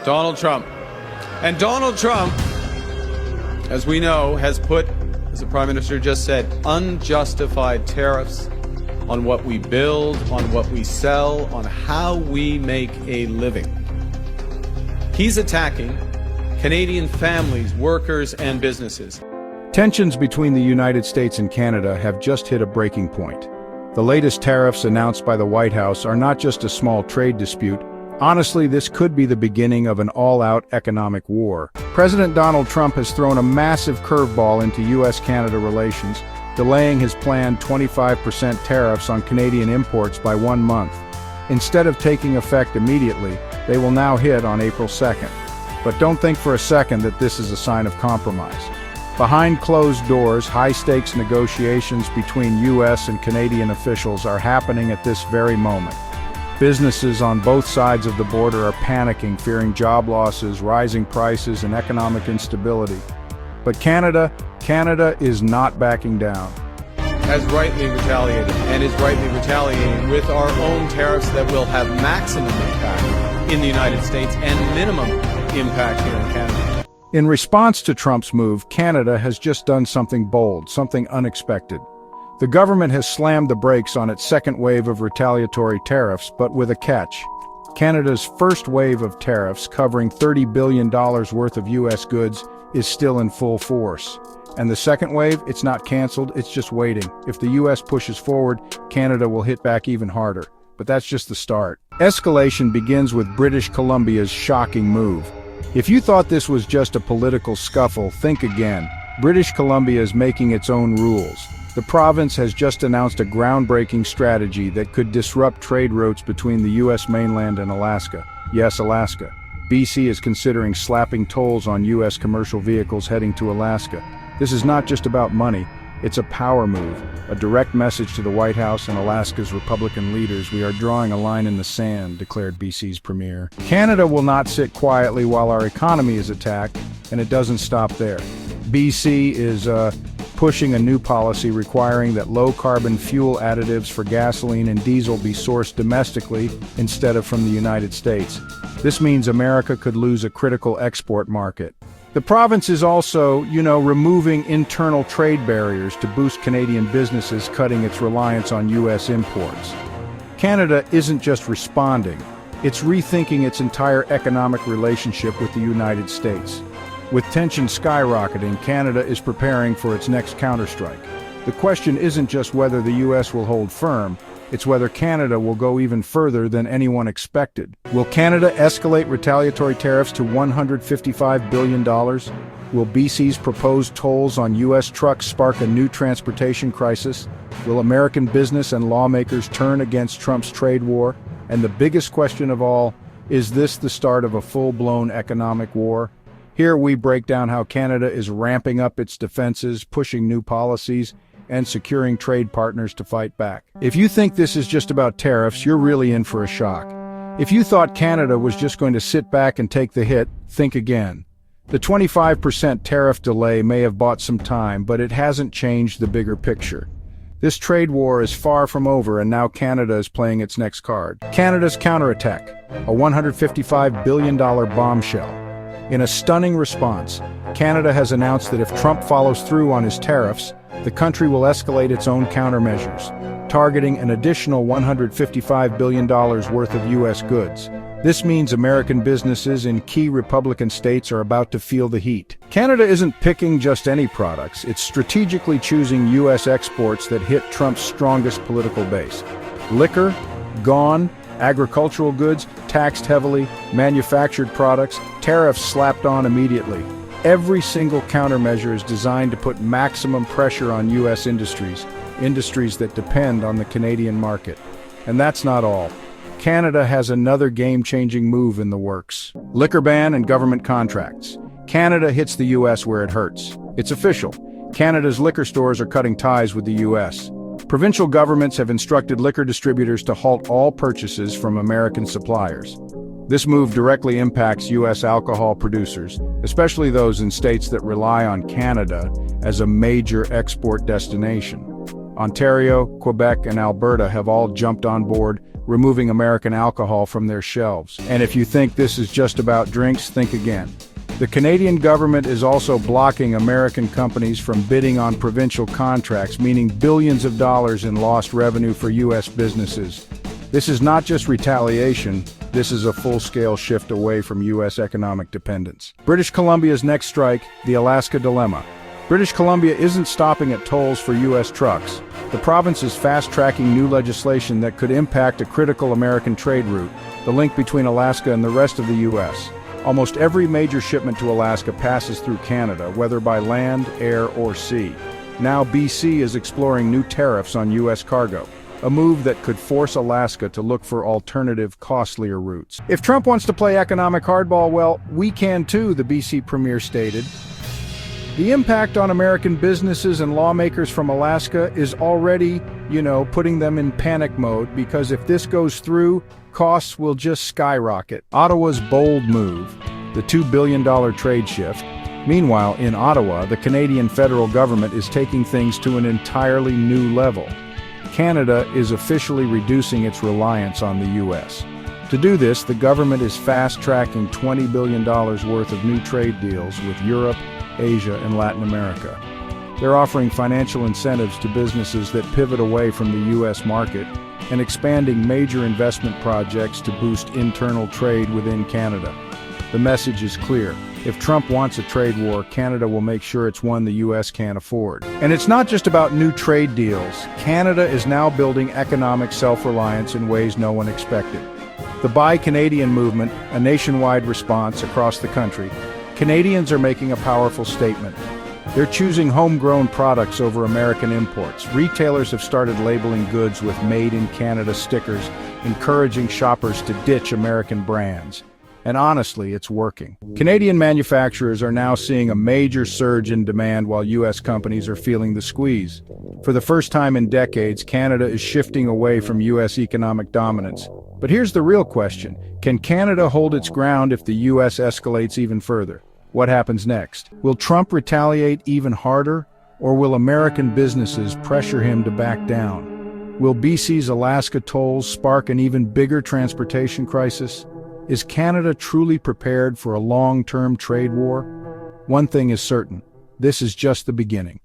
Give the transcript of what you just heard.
Donald Trump. And Donald Trump, as we know, has put, as the Prime Minister just said, unjustified tariffs on what we build, on what we sell, on how we make a living. He's attacking Canadian families, workers, and businesses. Tensions between the United States and Canada have just hit a breaking point. The latest tariffs announced by the White House are not just a small trade dispute. Honestly, this could be the beginning of an all-out economic war. President Donald Trump has thrown a massive curveball into U.S.-Canada relations, delaying his planned 25% tariffs on Canadian imports by 1 month. Instead of taking effect immediately, they will now hit on April 2nd. But don't think for a second that this is a sign of compromise. Behind closed doors, high-stakes negotiations between U.S. and Canadian officials are happening at this very moment. Businesses on both sides of the border are panicking, fearing job losses, rising prices, and economic instability. But Canada is not backing down. Has rightly retaliated, and is rightly retaliating with our own tariffs that will have maximum impact in the United States and minimum impact here in Canada. In response to Trump's move, Canada has just done something bold, something unexpected. The government has slammed the brakes on its second wave of retaliatory tariffs, but with a catch. Canada's first wave of tariffs, covering $30 billion worth of U.S. goods, is still in full force. And the second wave, it's not canceled, it's just waiting. If the U.S. pushes forward, Canada will hit back even harder. But that's just the start. Escalation begins with British Columbia's shocking move. If you thought this was just a political scuffle, think again. British Columbia is making its own rules. The province has just announced a groundbreaking strategy that could disrupt trade routes between the U.S. mainland and Alaska. Yes, Alaska. BC is considering slapping tolls on U.S. commercial vehicles heading to Alaska. This is not just about money, it's a power move, a direct message to the White House and Alaska's Republican leaders. We are drawing a line in the sand, declared BC's premier. Canada will not sit quietly while our economy is attacked, and it doesn't stop there. BC is pushing a new policy requiring that low-carbon fuel additives for gasoline and diesel be sourced domestically instead of from the United States. This means America could lose a critical export market. The province is also, removing internal trade barriers to boost Canadian businesses, cutting its reliance on U.S. imports. Canada isn't just responding, it's rethinking its entire economic relationship with the United States. With tension skyrocketing, Canada is preparing for its next counterstrike. The question isn't just whether the U.S. will hold firm, it's whether Canada will go even further than anyone expected. Will Canada escalate retaliatory tariffs to $155 billion? Will BC's proposed tolls on U.S. trucks spark a new transportation crisis? Will American business and lawmakers turn against Trump's trade war? And the biggest question of all, is this the start of a full-blown economic war? Here we break down how Canada is ramping up its defenses, pushing new policies, and securing trade partners to fight back. If you think this is just about tariffs, you're really in for a shock. If you thought Canada was just going to sit back and take the hit, think again. The 25% tariff delay may have bought some time, but it hasn't changed the bigger picture. This trade war is far from over, and now Canada is playing its next card. Canada's counterattack, a $155 billion bombshell. In a stunning response, Canada has announced that if Trump follows through on his tariffs, the country will escalate its own countermeasures, targeting an additional $155 billion worth of U.S. goods. This means American businesses in key Republican states are about to feel the heat. Canada isn't picking just any products, it's strategically choosing U.S. exports that hit Trump's strongest political base. Liquor, gone. Agricultural goods, taxed heavily. Manufactured products, tariffs slapped on immediately. Every single countermeasure is designed to put maximum pressure on U.S. industries that depend on the Canadian market. And that's not all. Canada has another game-changing move in the works. Liquor ban and government contracts. Canada hits the U.S. where it hurts. It's official. Canada's liquor stores are cutting ties with the U.S. Provincial governments have instructed liquor distributors to halt all purchases from American suppliers. This move directly impacts U.S. alcohol producers, especially those in states that rely on Canada as a major export destination. Ontario, Quebec, and Alberta have all jumped on board, removing American alcohol from their shelves. And if you think this is just about drinks, think again. The Canadian government is also blocking American companies from bidding on provincial contracts, meaning billions of dollars in lost revenue for U.S. businesses. This is not just retaliation, this is a full-scale shift away from U.S. economic dependence. British Columbia's next strike, the Alaska dilemma. British Columbia isn't stopping at tolls for U.S. trucks. The province is fast-tracking new legislation that could impact a critical American trade route, the link between Alaska and the rest of the U.S. Almost every major shipment to Alaska passes through Canada, whether by land, air, or sea. Now BC is exploring new tariffs on U.S. cargo, a move that could force Alaska to look for alternative, costlier routes. If Trump wants to play economic hardball, well, we can too, the BC premier stated. The impact on American businesses and lawmakers from Alaska is already, putting them in panic mode, because if this goes through, costs will just skyrocket. Ottawa's bold move, the $2 billion trade shift. Meanwhile, in Ottawa, the Canadian federal government is taking things to an entirely new level. Canada is officially reducing its reliance on the U.S. To do this, the government is fast-tracking $20 billion worth of new trade deals with Europe, Asia, and Latin America. They're offering financial incentives to businesses that pivot away from the U.S. market and expanding major investment projects to boost internal trade within Canada. The message is clear. If Trump wants a trade war, Canada will make sure it's one the U.S. can't afford. And it's not just about new trade deals. Canada is now building economic self-reliance in ways no one expected. The Buy Canadian movement, a nationwide response across the country, Canadians are making a powerful statement. They're choosing homegrown products over American imports. Retailers have started labeling goods with Made in Canada stickers, encouraging shoppers to ditch American brands. And honestly, it's working. Canadian manufacturers are now seeing a major surge in demand while U.S. companies are feeling the squeeze. For the first time in decades, Canada is shifting away from U.S. economic dominance. But here's the real question. Can Canada hold its ground if the U.S. escalates even further? What happens next? Will Trump retaliate even harder, or will American businesses pressure him to back down? Will BC's Alaska tolls spark an even bigger transportation crisis? Is Canada truly prepared for a long-term trade war? One thing is certain, this is just the beginning.